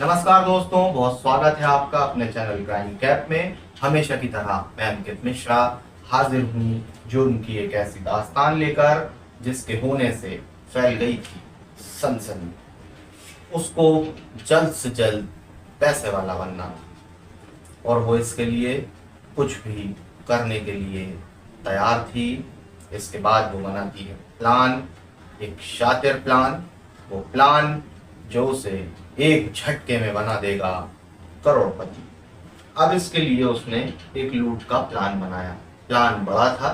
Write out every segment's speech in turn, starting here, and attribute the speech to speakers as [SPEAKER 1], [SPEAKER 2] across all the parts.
[SPEAKER 1] नमस्कार दोस्तों, बहुत स्वागत है आपका अपने चैनल क्राइम कैप में। हमेशा की तरह मैं अंकित मिश्रा हाजिर हूँ जुर्म की एक ऐसी दास्तान लेकर जिसके होने से फैल गई थी सनसनी। उसको जल्द से जल्द पैसे वाला बनना था और वो इसके लिए कुछ भी करने के लिए तैयार थी। इसके बाद वो बनाती है प्लान, एक शातिर प्लान। वो प्लान जो उसे एक झटके में बना देगा करोड़पति। अब इसके लिए उसने एक लूट का प्लान बनाया। प्लान बड़ा था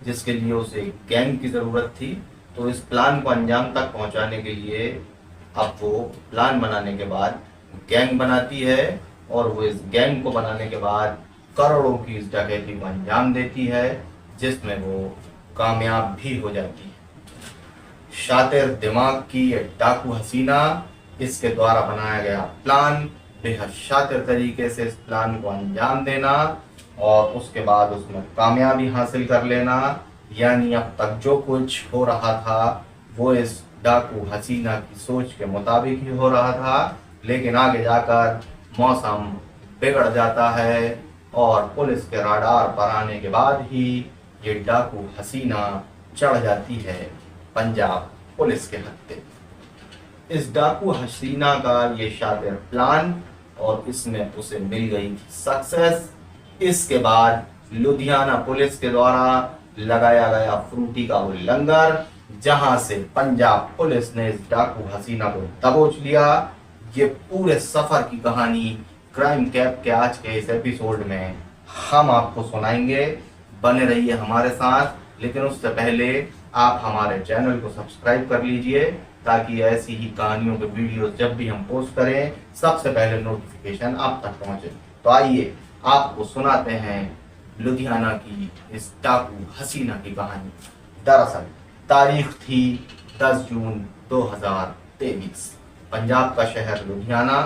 [SPEAKER 1] जिसके लिए उसे एक गैंग की जरूरत थी। तो इस प्लान को अंजाम तक पहुंचाने के लिए अब वो प्लान बनाने के बाद गैंग बनाती है और वो इस गैंग को बनाने के बाद करोड़ों की इस डकैती को अंजाम देती है, जिसमें वो कामयाब भी हो जाती है। शातिर दिमाग की ये डाकू हसीना, इसके द्वारा बनाया गया प्लान, बेहद शातिर तरीके से इस प्लान को अंजाम देना और उसके बाद उसमें कामयाबी हासिल कर लेना। यानी अब तक जो कुछ हो रहा था वो इस डाकू हसीना की सोच के मुताबिक ही हो रहा था, लेकिन आगे जाकर मौसम बिगड़ जाता है और पुलिस के राडार पर आने के बाद ही ये डाकू हसीना चढ़ जाती है पंजाब पुलिस के हत्थे। इस डाकू हसीना का ये शातिर प्लान और इसमें उसे मिल गई थी सक्सेस। इसके बाद लुधियाना पुलिस के द्वारा लगाया गया फ्रूटी का वो लंगर, जहां से पंजाब पुलिस ने इस डाकू हसीना को दबोच लिया। ये पूरे सफर की कहानी क्राइम कैप के आज के इस एपिसोड में हम आपको सुनाएंगे। बने रहिए हमारे साथ, लेकिन उससे पहले आप हमारे चैनल को सब्सक्राइब कर लीजिए ताकि ऐसी ही कहानियों के वीडियोस जब भी हम पोस्ट करें सबसे पहले नोटिफिकेशन आप तक पहुंचे। तो आइए आपको सुनाते हैं लुधियाना की इस डाकू हसीना की कहानी। दरअसल तारीख थी 10 जून 2023। पंजाब का शहर लुधियाना।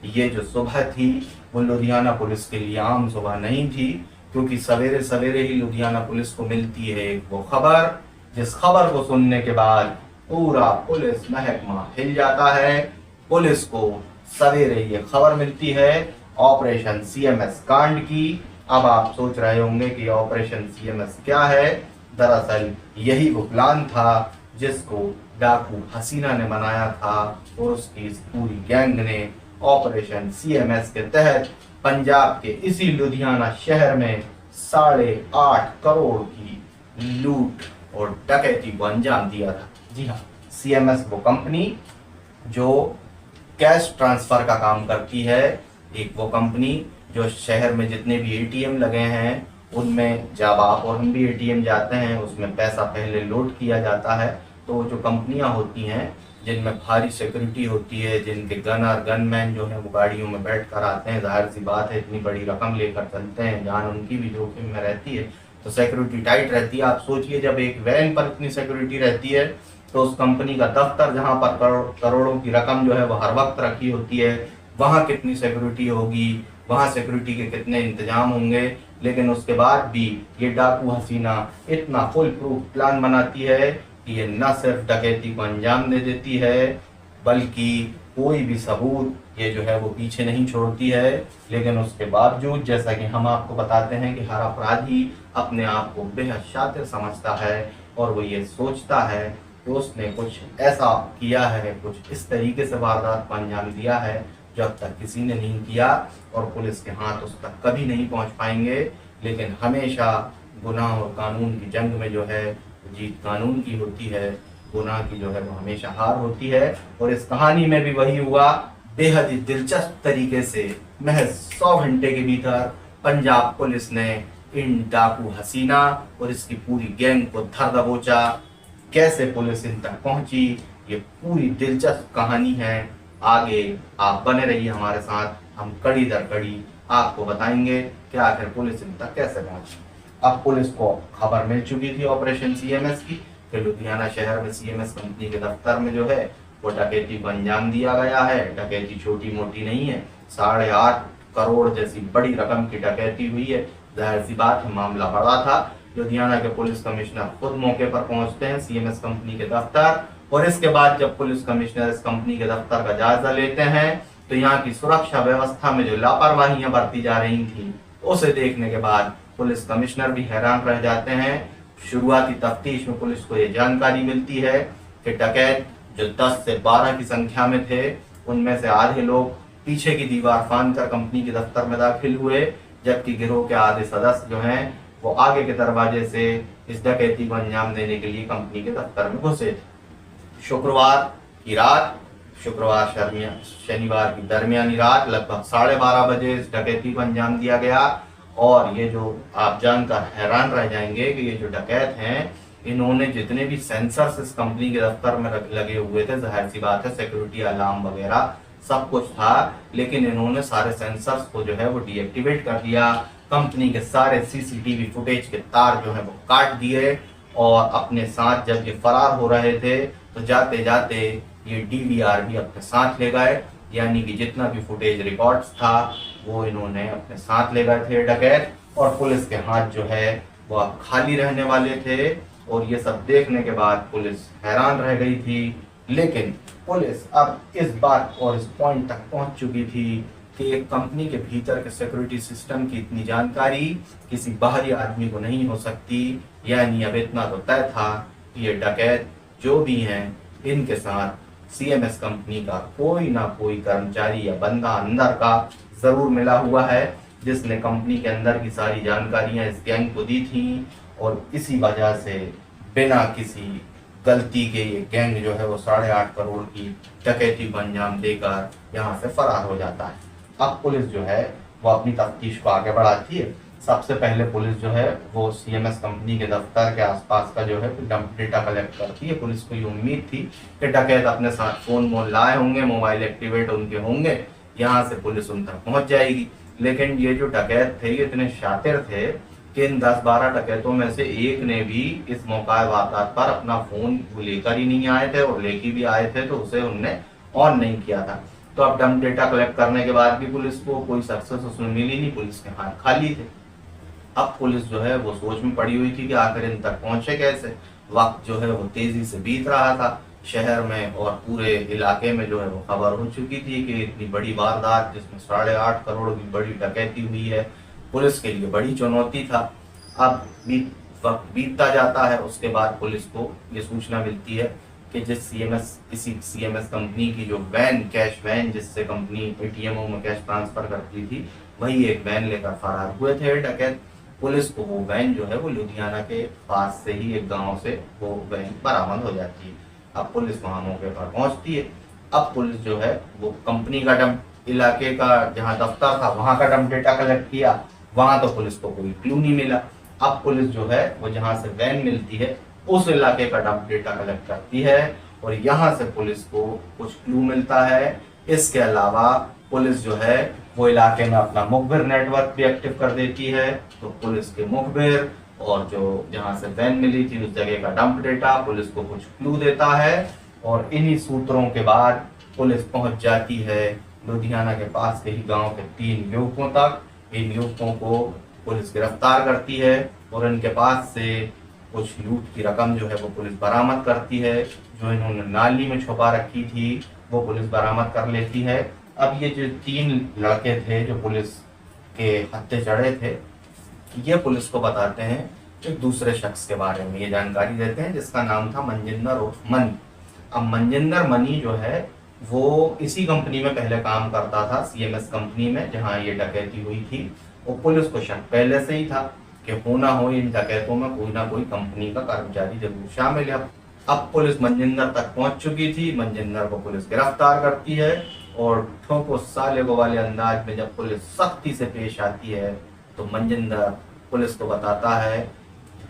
[SPEAKER 1] ये जो सुबह थी वो लुधियाना पुलिस के लिए आम सुबह नहीं थी, क्योंकि सवेरे सवेरे ही लुधियाना पुलिस को मिलती है एक वो खबर, जिस खबर को सुनने के बाद पूरा पुलिस महकमा हिल जाता है। पुलिस को सवेरे ये खबर मिलती है ऑपरेशन सीएमएस कांड की। अब आप सोच रहे होंगे कि ऑपरेशन सीएमएस क्या है। दरअसल यही वो प्लान था जिसको डाकू हसीना ने बनाया था और उसकी इस पूरी गैंग ने ऑपरेशन सीएमएस के तहत पंजाब के इसी लुधियाना शहर में 8.5 करोड़ की लूट और डकैती को अंजाम दिया था। जी हाँ, सीएमएस वो कंपनी जो कैश ट्रांसफर का काम करती है। एक वो कंपनी जो शहर में जितने भी एटीएम लगे हैं उनमें जब आप और हम भी एटीएम जाते हैं उसमें पैसा पहले लोड किया जाता है। तो जो कंपनियां होती हैं जिनमें भारी सिक्योरिटी होती है, जिनके गनर गनमैन जो है वो गाड़ियों में बैठ कर आते हैं, जाहिर सी बात है इतनी बड़ी रकम लेकर चलते हैं, जान उनकी भी जोखिम में रहती है, तो सिक्योरिटी टाइट रहती है। आप सोचिए जब एक वैन पर इतनी सिक्योरिटी रहती है तो उस कंपनी का दफ्तर जहां पर करोड़ों की रकम जो है वो हर वक्त रखी होती है, वहां कितनी सिक्योरिटी होगी, वहां सिक्योरिटी के कितने इंतजाम होंगे। लेकिन उसके बाद भी ये डाकू हसीना इतना फुल प्रूफ प्लान बनाती है कि ये न सिर्फ डकैती को अंजाम दे देती है बल्कि कोई भी सबूत ये जो है वो पीछे नहीं छोड़ती है। लेकिन उसके बावजूद जैसा कि हम आपको बताते हैं कि हर अपराधी अपने आप को बेहद शातिर समझता है और वो ये सोचता है कि उसने कुछ ऐसा किया है, कुछ इस तरीके से वारदात को अंजाम दिया है जो अब तक किसी ने नहीं किया और पुलिस के हाथ उस तक कभी नहीं पहुंच पाएंगे। लेकिन हमेशा गुनाह और कानून की जंग में जो है जीत कानून की होती है, गुनाह की जो है वो हमेशा हार होती है। और इस कहानी में भी वही हुआ। बेहद ही दिलचस्प तरीके से महज 100 घंटे के भीतर पंजाब पुलिस ने इन डाकू हसीना और इसकी पूरी गैंग को धर दबोचा। कैसे पुलिस इन तक पहुंची, ये पूरी दिलचस्प कहानी है। आगे आप बने रहिए हमारे साथ, हम कड़ी दर कड़ी आपको बताएंगे कि आखिर पुलिस इन तक कैसे पहुंची। अब पुलिस को खबर मिल चुकी थी ऑपरेशन सीएमएस की कि लुधियाना शहर में सीएमएस कंपनी के दफ्तर में जो है वो डकैती को अंजाम दिया गया है। डकैती छोटी मोटी नहीं है, 8.5 करोड़ जैसी बड़ी रकम की डकैती हुई है। जाहिर सी बात है मामला बड़ा था। लुधियाना के पुलिस कमिश्नर खुद मौके पर पहुंचते हैं सीएमएस कंपनी के दफ्तर, और इसके बाद जब पुलिस कमिश्नर इस कंपनी के दफ्तर का जायजा लेते हैं तो यहाँ की सुरक्षा व्यवस्था में जो लापरवाहियां बरती जा रही थी उसे देखने के बाद पुलिस कमिश्नर भी हैरान रह जाते हैं। शुरुआती तफ्तीश में पुलिस को यह जानकारी मिलती है कि डकैत जो 10 से 12 की संख्या में थे, उनमें से आधे लोग पीछे की दीवार फांदकर कंपनी के दफ्तर में दाखिल हुए, जबकि गिरोह के आधे सदस्य जो हैं वो आगे के दरवाजे से इस डकैती को अंजाम देने के लिए कंपनी के दफ्तर में घुसे थे। शुक्रवार शनिवार की दरमियानी रात लगभग 12:30 बजे इस डकैती को अंजाम दिया गया। और ये जो आप जानकर हैरान रह जाएंगे कि ये जो डकैत हैं, इन्होंने जितने भी सेंसर्स इस कंपनी के दफ्तर में लगे हुए थे, जाहिर सी बात है सिक्योरिटी अलार्म वगैरह सब कुछ था, लेकिन इन्होंने सारे सेंसर्स को जो है वो डीएक्टिवेट कर दिया। कंपनी के सारे सीसीटीवी फुटेज के तार जो है वो काट दिए और अपने साथ जब ये फरार हो रहे थे तो जाते जाते ये डीवीआर भी अपने साथ ले गए, यानी कि जितना भी फुटेज रिकॉर्ड्स था वो इन्होंने अपने साथ ले गए थे डकैत। और पुलिस के हाथ जो है वो अब खाली रहने वाले थे। और ये सब देखने के बाद पुलिस हैरान रह गई थी, लेकिन पुलिस अब इस बात और इस पॉइंट तक पहुंच चुकी थी कि एक कंपनी के भीतर के सिक्योरिटी सिस्टम की इतनी जानकारी किसी बाहरी आदमी को नहीं हो सकती। यानी अब इतना तो तय था कि ये डकैत जो भी हैं, इनके साथ सीएमएस कंपनी का कोई ना कोई कर्मचारी या बंदा अंदर का जरूर मिला हुआ है, जिसने कंपनी के अंदर की सारी जानकारियां इस गैंग को दी थी। और इसी वजह से बिना किसी गलती के ये गैंग जो है वो 8.5 करोड़ की डकैती को अंजाम देकर यहाँ से फरार हो जाता है। अब पुलिस जो है वो अपनी तफ्तीश को आगे बढ़ाती है। सबसे पहले पुलिस जो है वो सीएमएस कंपनी के दफ्तर के आसपास का जो है डंप डेटा कलेक्ट करती है। पुलिस को ये उम्मीद थी कि डकैत अपने साथ फोन लाए होंगे, मोबाइल एक्टिवेट उनके होंगे, यहाँ से पुलिस उन तक पहुंच जाएगी। लेकिन ये जो डकैत थे ये इतने शातिर थे कि इन 10-12 डकैतों में से एक ने भी इस मौका वारदात पर अपना फोन लेकर ही नहीं आए थे, और लेके भी आए थे तो उसे उनने ऑन नहीं किया था। तो अब डंप डेटा कलेक्ट करने के बाद भी पुलिस को कोई सक्सेस उसमें मिली नहीं, पुलिस के हाथ खाली थे। अब पुलिस जो है वो सोच में पड़ी हुई थी कि आखिर इन तक पहुंचे कैसे। वक्त जो है वो तेजी से बीत रहा था शहर में, और पूरे इलाके में जो है वो खबर हो चुकी थी कि इतनी बड़ी वारदात जिसमें 8.5 करोड़ की बड़ी डकैती हुई है, पुलिस के लिए बड़ी चुनौती था। अब वक्त बीतता जाता है, उसके बाद पुलिस को ये सूचना मिलती है कि इसी सीएमएस कंपनी की जो वैन, कैश वैन जिससे कंपनी एटीएमओ में कैश ट्रांसफर करती थी, वही एक वैन लेकर फरार हुए थे डकैत। पुलिस को वो वैन जो है वो लुधियाना के पास से ही एक गांव से वो वैन बरामद हो जाती है। अब पुलिस वहां मौके पर पहुंचती है। अब पुलिस जो है वो कंपनी का डंप इलाके का जहां दफ्तर था वहां का डंप डेटा कलेक्ट किया, वहां तो पुलिस को कोई क्लू नहीं मिला। अब पुलिस जो है वो जहां से वैन मिलती है उस इलाके का डंप डेटा कलेक्ट करती है, और यहाँ से पुलिस को कुछ क्लू मिलता है। इसके अलावा पुलिस जो है वो इलाके में अपना मुखबिर नेटवर्क भी एक्टिव कर देती है। तो पुलिस के मुखबिर और जो जहां से वैन मिली थी उस जगह का डंप डेटा पुलिस को कुछ क्लू देता है, और इन्हीं सूत्रों के बाद पुलिस पहुंच जाती है लुधियाना के पास के ही गांव के 3 युवकों तक। इन युवकों को पुलिस गिरफ्तार करती है और इनके पास से कुछ लूट की रकम जो है वो पुलिस बरामद करती है। जो इन्होंने नाली में छुपा रखी थी वो पुलिस बरामद कर लेती है। अब ये जो 3 लड़के थे जो पुलिस के हत्थे चढ़े थे, ये पुलिस को बताते हैं एक दूसरे शख्स के बारे में, ये जानकारी देते हैं जिसका नाम था मंजिंदर उर्फ मनी। अब मंजिंदर मनी जो है वो इसी कंपनी में पहले काम करता था, सीएमएस कंपनी में जहां ये डकैती हुई थी। वो पुलिस को शक पहले से ही था कि हो ना हो इन डकैतों में कोई ना कोई कंपनी का कर्मचारी जरूर शामिल है। अब पुलिस मंजिंदर तक पहुंच चुकी थी। मंजिंदर को पुलिस गिरफ्तार करती है, और ठोको साले को वाले अंदाज में जब पुलिस सख्ती से पेश आती है तो मंजिंदर पुलिस को बताता है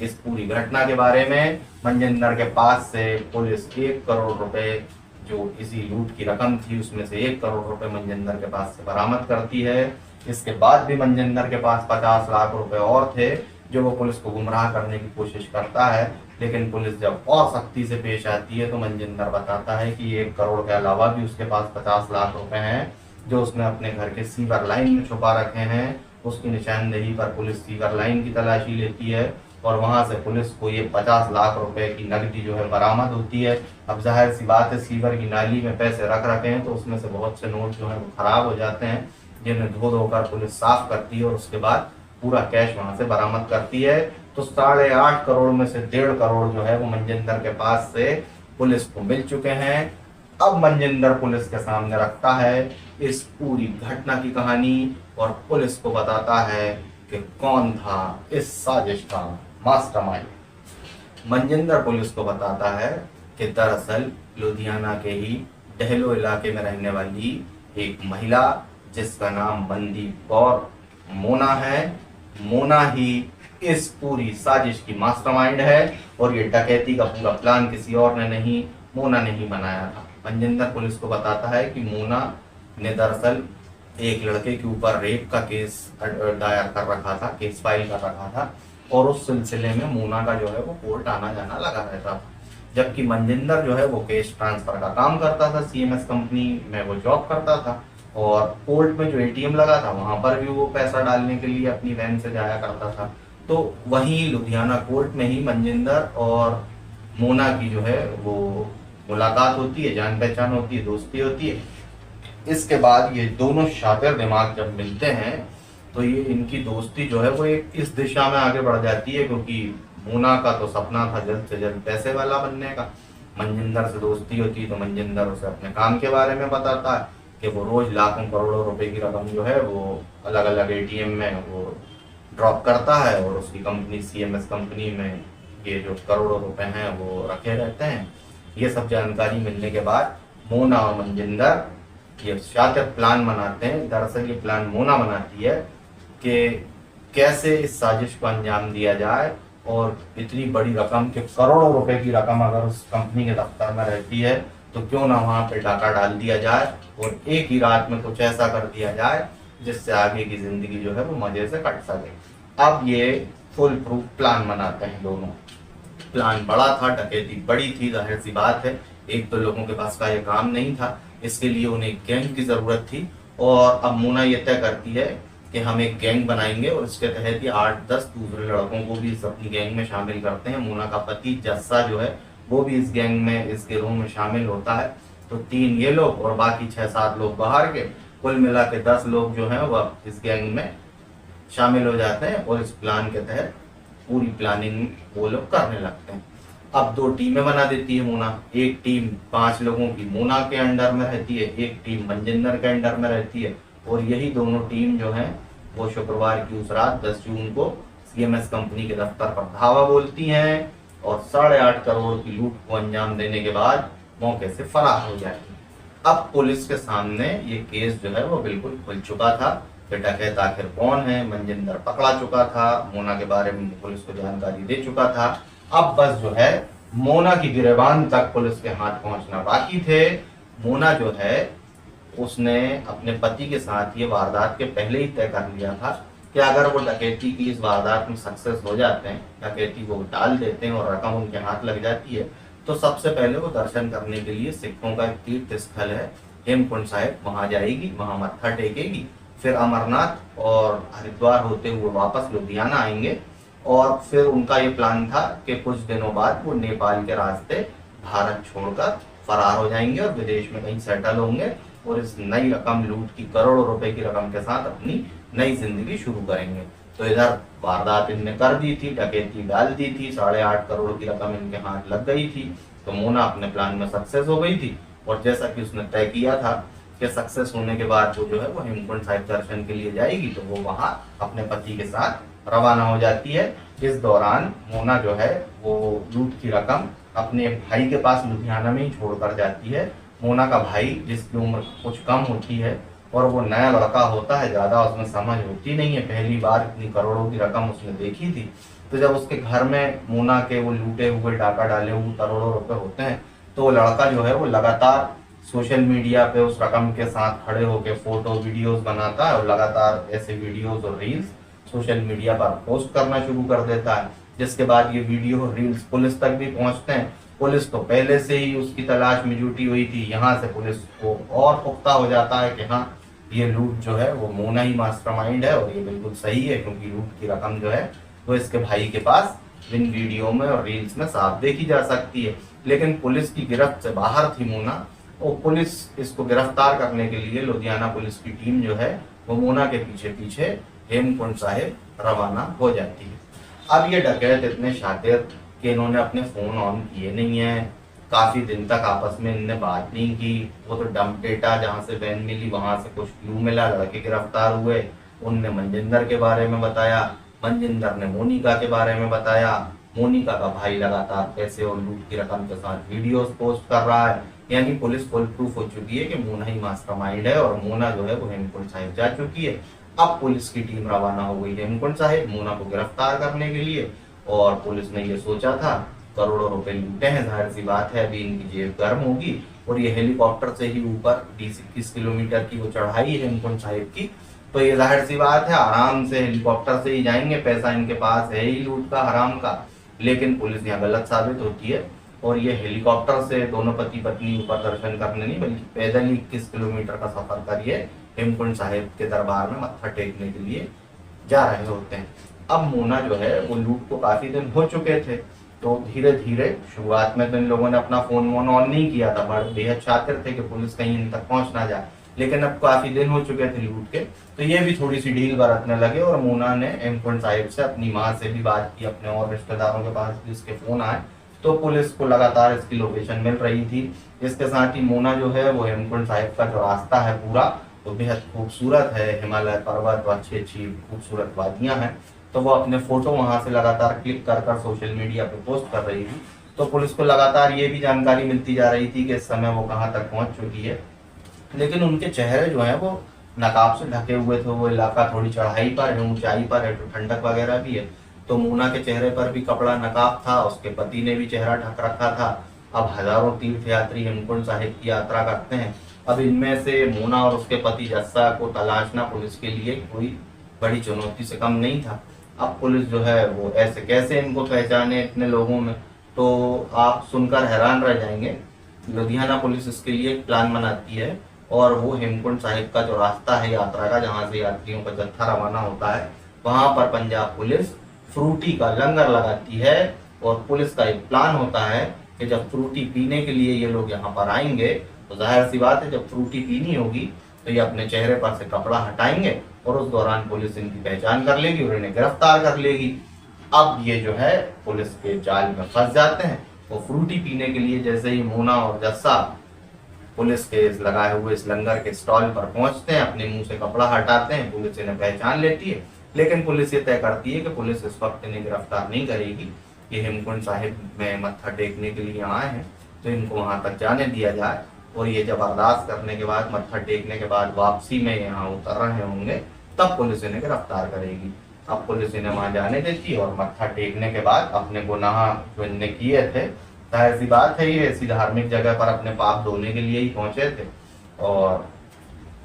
[SPEAKER 1] इस पूरी घटना के बारे में। मंजिंदर के पास से पुलिस 1 करोड़ रुपए जो इसी लूट की रकम थी उसमें से 1 करोड़ रुपए मंजिंदर के पास से बरामद करती है। इसके बाद भी मंजिंदर के पास 50 लाख रुपए और थे जो वो पुलिस को गुमराह करने की कोशिश करता है, लेकिन पुलिस जब और सख्ती से पेश आती है तो मंजिंदर बताता है कि 1 करोड़ के अलावा भी उसके पास 50 लाख रुपए हैं जो उसने अपने घर के सीवर लाइन में छुपा रखे हैं। उसकी निशानदेही पर पुलिस सीवर लाइन की तलाशी लेती है और वहां से पुलिस को ये 50 लाख रुपए की नकदी जो है बरामद होती है। अब जाहिर सी बात है, सीवर की नाली में पैसे रख रखे हैं तो उसमें से बहुत से नोट जो है वो खराब हो जाते हैं, जिन्हें धो धोकर पुलिस साफ करती है और उसके बाद पूरा कैश वहां से बरामद करती है। तो 8.5 करोड़ में से 1.5 करोड़ जो है वो मनजिंदर के पास से पुलिस को मिल चुके हैं। अब मनजिंदर पुलिस के सामने रखता है इस पूरी घटना की कहानी और पुलिस को बताता है कि कौन था इस साजिश का मास्टरमाइंड। मनजिंदर पुलिस को बताता है कि दरअसल लुधियाना के ही डहलो इलाके में रहने वाली एक महिला जिसका नाम मनदीप कौर मोना है, मोना ही इस पूरी साजिश की मास्टरमाइंड है और ये डकैती का पूरा प्लान किसी और ने नहीं, मोना ने ही बनाया था। मनजिंदर पुलिस को बताता है कि मोना ने दरअसल एक लड़के के ऊपर रेप का केस दायर कर रखा था, केस फाइल कर रखा था और उस सिलसिले में मोना का जो है वो कोर्ट आना जाना लगा रहता था। जबकि मनजिंदर जो है वो केस ट्रांसफर का काम करता था, सीएमएस कंपनी में वो जॉब करता था और कोर्ट में जो एटीएम लगा था वहां पर भी वो पैसा डालने के लिए अपनी वैन से जाया करता था। तो वहीं लुधियाना कोर्ट में ही मनजिंदर और मोना की जो है वो मुलाकात होती है, जान पहचान होती है, दोस्ती होती है। इसके बाद ये दोनों शातिर दिमाग जब मिलते हैं तो ये इनकी दोस्ती जो है वो एक इस दिशा में आगे बढ़ जाती है, क्योंकि मोना का तो सपना था जल्द से जल्द पैसे वाला बनने का। मनजिंदर से दोस्ती होती है तो मनजिंदर उसे अपने काम के बारे में बताता है कि वो रोज लाखों करोड़ों रुपए की रकम जो है वो अलग अलग एटीएम में वो ड्रॉप करता है और उसकी कंपनी सीएमएस कंपनी में ये जो करोड़ों रुपए हैं वो रखे रहते हैं। ये सब जानकारी मिलने के बाद मोना और मनजिंदर ये शातिर प्लान बनाते हैं। दरअसल ये प्लान मोना बनाती है कि कैसे इस साजिश को अंजाम दिया जाए और इतनी बड़ी रकम के करोड़ों रुपए की रकम अगर उस कंपनी के दफ्तर में रहती है तो क्यों ना वहां पे डाका डाल दिया जाए और एक ही रात में कुछ ऐसा कर दिया जाए जिससे आगे की जिंदगी जो है वो मजे से कट सके। अब ये फुल प्रूफ प्लान बनाते हैं दोनों। प्लान बड़ा था, डकैती बड़ी थी, जाहिर सी बात है एक तो लोगों के पास का ये काम नहीं था, इसके लिए उन्हें गैंग की जरूरत थी। और अब मोना ये तय करती है कि हम एक गैंग बनाएंगे और इसके तहत ये 8-10 दूसरे लड़कों को भी इस अपनी गैंग में शामिल करते हैं। मोना का पति जस्सा जो है वो भी इस गैंग में, इस गिरोह में शामिल होता है। तो 3 ये लोग और बाकी 6-7 लोग बाहर के, कुल मिला के 10 लोग जो हैं वह इस गैंग में शामिल हो जाते हैं और इस प्लान के तहत पूरी प्लानिंग वो लोग करने लगते हैं। अब 2 टीमें बना देती है मोना। एक टीम 5 लोगों की मोना के अंडर में रहती है, एक टीम मनजिंदर के अंडर में रहती है और यही दोनों टीम जो है वो शुक्रवार की उस रात 10 जून को सीएमएस कंपनी के दफ्तर पर धावा बोलती हैं और 8.5 करोड़ की लूट को अंजाम देने के बाद मौके से फरार हो जाती है। अब पुलिस के सामने ये केस जो है वो बिल्कुल खुल चुका था कि डकैत आखिर कौन है। मनजिंदर पकड़ा चुका था, मोना के बारे में पुलिस को जानकारी दे चुका था। अब बस जो है मोना की गिरबान तक पुलिस के हाथ पहुंचना बाकी थे। मोना जो है उसने अपने पति के साथ ये वारदात के पहले ही तय कर लिया था कि अगर वो डकैती की इस वारदात में सक्सेस हो जाते हैं, डकैती को टाल देते हैं और रकम उनके हाथ लग जाती है, तो सबसे पहले वो दर्शन करने के लिए सिखों का एक तीर्थ स्थल है हेमकुंड साहिब, वहां जाएगी, वहां मत्था टेकेगी, फिर अमरनाथ और हरिद्वार होते हुए वापस लुधियाना आएंगे और फिर उनका ये प्लान था कि कुछ दिनों बाद वो नेपाल के रास्ते भारत छोड़कर फरार हो जाएंगे और विदेश में कहीं सेटल होंगे और इस नई रकम लूट की करोड़ों रुपए की रकम के साथ अपनी नई जिंदगी शुरू करेंगे। तो इधर वारदात इनने कर दी थी, डकैती डाल दी थी, 8.5 करोड़ की रकम इनके हाथ लग गई थी। तो मोना अपने प्लान में सक्सेस हो गई थी और जैसा कि उसने तय किया था कि सक्सेस होने के बाद वो जो है वो हेमकुंड साहिब दर्शन के लिए जाएगी, तो वो वहां अपने पति के साथ रवाना हो जाती है। इस दौरान मोना जो है वो लूट की रकम अपने भाई के पास लुधियाना में ही छोड़कर जाती है। मोना का भाई, जिसकी उम्र कुछ कम होती है और वो नया लड़का होता है, ज्यादा उसमें समझ होती नहीं है, पहली बार इतनी करोड़ों की रकम उसने देखी थी। तो जब उसके घर में मोना के वो लूटे हुए, डाका डाले हुए करोड़ों रुपए होते हैं, तो वो लड़का जो है वो लगातार सोशल मीडिया पे उस रकम के साथ खड़े होकर फोटो वीडियोस बनाता है और लगातार ऐसे वीडियोस और रील्स सोशल मीडिया पर पोस्ट करना शुरू कर देता है, जिसके बाद ये वीडियो रील्स पुलिस तक भी पहुंचते हैं। पुलिस तो पहले से ही उसकी तलाश में जुटी हुई थी, यहाँ से पुलिस को और पुख्ता हो जाता है कि हाँ ये लूट जो है वो मोना ही मास्टरमाइंड है और ये बिल्कुल सही है, क्योंकि लूट की रकम जो है वो इसके भाई के पास इन वीडियो में और रील्स में साफ देखी जा सकती है। लेकिन पुलिस की गिरफ्त से बाहर थी मोना, और पुलिस इसको गिरफ्तार करने के लिए लुधियाना पुलिस की टीम जो है वो मोना के पीछे पीछे हेमकुंड साहिब रवाना हो जाती है। अब ये डकैत इतने शातिर कि इन्होंने अपने फोन ऑन किए नहीं है, काफी दिन तक आपस में इनने बात नहीं की। वो तो डंप डेटा जहाँ से वैन मिली वहां से कुछ क्लू मिला, लड़के गिरफ्तार हुए, उनने मनजिंदर के बारे में बताया, मनजिंदर ने मोनिका के बारे में बताया, मोनिका का भाई लगातार पैसे और लूट की रकम के साथ वीडियोस पोस्ट कर रहा है। यानी पुलिस फुल प्रूफ हो चुकी है कि मोना ही मास्टरमाइंड है और मोना जो है वो हेमकुंड साहिब जा चुकी है। अब पुलिस की टीम रवाना हो गई हेमकुंड साहिब मोना को गिरफ्तार करने के लिए। और पुलिस ने ये सोचा था, करोड़ों रुपए लूटे हैं, जाहिर सी बात है अभी इनकी जेब गर्म होगी। और ये हेलीकॉप्टर से ही ऊपर 20-21 किलोमीटर की वो चढ़ाई है हेमकुंड साहिब की, तो ये जाहिर सी बात है आराम से हेलीकॉप्टर से ही जाएंगे, पैसा इनके पास है ही लूट का हराम का। लेकिन पुलिस यहाँ गलत साबित होती है और ये हेलीकॉप्टर से दोनों पति पत्नी ऊपर दर्शन करने नहीं बल्कि पैदल ही 21 किलोमीटर का सफर करिए हेमकुंड साहिब के दरबार में मत्था टेकने के लिए जा रहे होते हैं। अब मोना जो है वो लूट को काफी दिन हो चुके थे, तो धीरे धीरे शुरुआत में तो इन लोगों ने अपना फोन वोन ऑन नहीं किया था, बड़े बेहद शातिर थे कि पुलिस कहीं इन तक पहुंच ना जाए। लेकिन अब काफी दिन हो चुके थे लूट के, तो ये भी थोड़ी सी ढील बरतने लगे और मोना ने हेमकुंड साहिब से अपनी माँ से भी बात की, अपने और रिश्तेदारों के पास भी इसके फोन आए, तो पुलिस को लगातार इसकी लोकेशन मिल रही थी। इसके साथ ही मोना जो है वो हेमकुंड साहिब का जो रास्ता है पूरा तो बेहद खूबसूरत है, हिमालय पर्वत और अच्छी अच्छी खूबसूरत वादियां हैं, तो वो अपने फोटो वहां से लगातार क्लिक कर कर सोशल मीडिया पे पोस्ट कर रही थी। तो पुलिस को लगातार ये भी जानकारी मिलती जा रही थी कि इस समय वो कहाँ तक पहुंच चुकी है। लेकिन उनके चेहरे जो है वो नकाब से ढके हुए थे, वो इलाका थोड़ी चढ़ाई पर है, ऊंचाई पर है, तो ठंडक वगैरह भी है, तो मोना के चेहरे पर भी कपड़ा नकाब था, उसके पति ने भी चेहरा ढक रखा था। अब हजारों तीर्थयात्री हेमकुंड साहिब की यात्रा करते हैं, अब इनमें से मोना और उसके पति जस्सा को तलाशना पुलिस के लिए कोई बड़ी चुनौती से कम नहीं था। अब पुलिस जो है वो ऐसे कैसे इनको पहचाने इतने लोगों में, तो आप सुनकर हैरान रह जाएंगे। लुधियाना पुलिस इसके लिए एक प्लान बनाती है और वो हेमकुंड साहिब का जो रास्ता है यात्रा का, जहाँ से यात्रियों का जत्था रवाना होता है, वहां पर पंजाब पुलिस फ्रूटी का लंगर लगाती है। और पुलिस का एक प्लान होता है कि जब फ्रूटी पीने के लिए ये लोग यहाँ पर आएंगे, तो जाहिर सी बात है जब फ्रूटी पीनी होगी तो ये अपने चेहरे पर से कपड़ा हटाएंगे और उस दौरान पुलिस इनकी पहचान कर लेगी और इन्हें गिरफ्तार कर लेगी। अब ये जो है पुलिस के जाल में फंस जाते हैं। वो फ्रूटी पीने के लिए जैसे ही मोना और जस्सा पुलिस के इस लगाए हुए इस लंगर के स्टॉल पर पहुंचते हैं, अपने मुंह से कपड़ा हटाते हैं, पुलिस इन्हें पहचान लेती है। लेकिन पुलिस ये तय करती है कि पुलिस इस वक्त इन्हें गिरफ्तार नहीं करेगी, ये हेमकुंड साहिब में मत्था टेकने के लिए आए हैं, तो इनको वहां तक जाने दिया जाए। और ये जब अरदास करने के बाद, मत्था टेकने के बाद वापसी में यहाँ उतर रहे होंगे, तब पुलिस इन्हें गिरफ्तार करेगी। अब पुलिस इन्हें वहां जाने देती है और मत्था टेकने के बाद अपने गुनाह जो इनने किए थे, जाहिर सी बात है ये ऐसी धार्मिक जगह पर अपने पाप धोने के लिए ही पहुंचे थे। और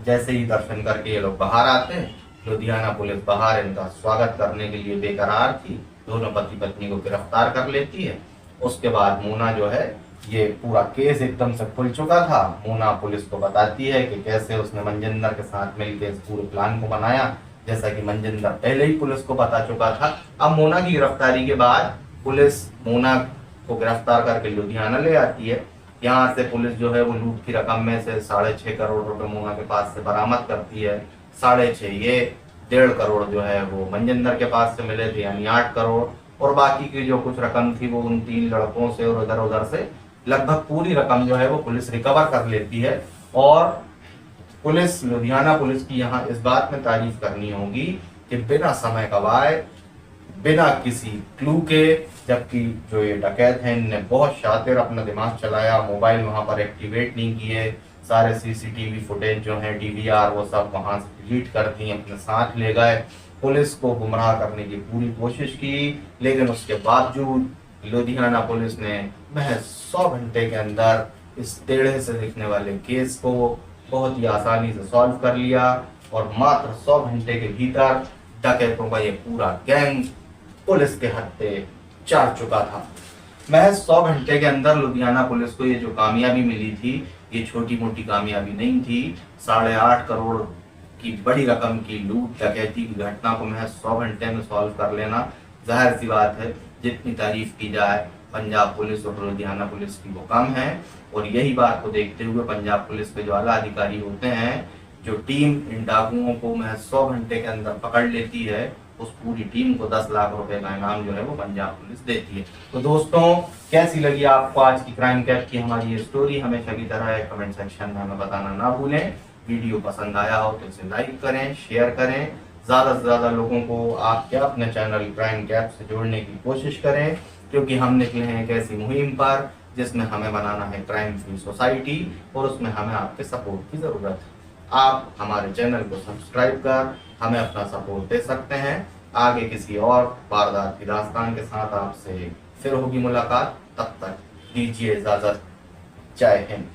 [SPEAKER 1] जैसे ही दर्शन करके ये लोग बाहर आते हैं, लुधियाना पुलिस बाहर इनका स्वागत करने के लिए बेकरार थी, दोनों पति पत्नी को गिरफ्तार कर लेती है। उसके बाद मोना जो है, ये पूरा केस एकदम से खुल चुका था। मोना पुलिस को बताती है कि कैसे उसने मनजिंदर के साथ मिलकर इस पूरे प्लान को बनाया, जैसा कि मनजिंदर पहले ही पुलिस को बता चुका था। अब मोना की गिरफ्तारी के बाद पुलिस मोना को गिरफ्तार करके लुधियाना ले आती है। यहाँ से पुलिस जो है वो लूट की रकम में से 6.5 करोड़ रुपए मोना के पास से बरामद करती है। 6.5 ये 1.5 करोड़ जो है वो मनजिंदर के पास से मिले थे, यानी 8 करोड़, और बाकी की जो कुछ रकम थी वो उन 3 लड़कों से और इधर उधर से लगभग पूरी रकम जो है वो पुलिस रिकवर कर लेती है। और पुलिस, लुधियाना पुलिस की यहाँ इस बात में तारीफ करनी होगी कि बिना समय गवाए, बिना किसी क्लू के, जबकि जो ये डकैत हैं इनने बहुत शातिर अपना दिमाग चलाया, मोबाइल वहां पर एक्टिवेट नहीं किए, सारे सीसीटीवी फुटेज जो है डीवीआर वो सब वहां से डिलीट कर दिए, अपने साथ ले गए, पुलिस को गुमराह करने की पूरी कोशिश की। लेकिन उसके बावजूद लुधियाना पुलिस ने महज 100 घंटे के अंदर इस टेढ़े से दिखने वाले केस को बहुत ही आसानी से सॉल्व कर लिया और मात्र 100 घंटे के भीतर डकैतों का ये पूरा गैंग पुलिस के हत्थे चढ़ चुका था। महज 100 घंटे के अंदर लुधियाना पुलिस को ये जो कामयाबी मिली थी, ये छोटी मोटी कामयाबी नहीं थी। 8.5 करोड़ की बड़ी रकम की लूट डकैती की घटना को महज 100 घंटे में सॉल्व कर लेना, जाहिर सी बात है जितनी तारीफ की जाए पंजाब पुलिस और लुधियाना पुलिस की वो कम है। और यही बात को देखते हुए पंजाब पुलिस के जो आला अधिकारी होते हैं, जो टीम इन डाकुओं को महज 100 घंटे के अंदर पकड़ लेती है, उस पूरी टीम को 10 लाख रुपए का इनाम जो है वो पंजाब पुलिस देती है। तो दोस्तों, कैसी लगी आपको आज की क्राइम कैप की हमारी ये स्टोरी? हमेशा की तरह कमेंट सेक्शन में हमें बताना ना भूलें। वीडियो पसंद आया हो तो इसे लाइक करें, शेयर करें, ज्यादा से ज्यादा लोगों को आप क्या अपने चैनल क्राइम कैप से जोड़ने की कोशिश करें, क्योंकि हम निकले हैं एक ऐसी मुहिम पर जिसमें हमें बनाना है क्राइम फ्री सोसाइटी, और उसमें हमें आपके सपोर्ट की जरूरत है। आप हमारे चैनल को सब्सक्राइब कर हमें अपना सपोर्ट दे सकते हैं। आगे किसी और वारदात की दास्तान के साथ आपसे फिर होगी मुलाकात। तब तक दीजिए इजाजत। जय हिंद।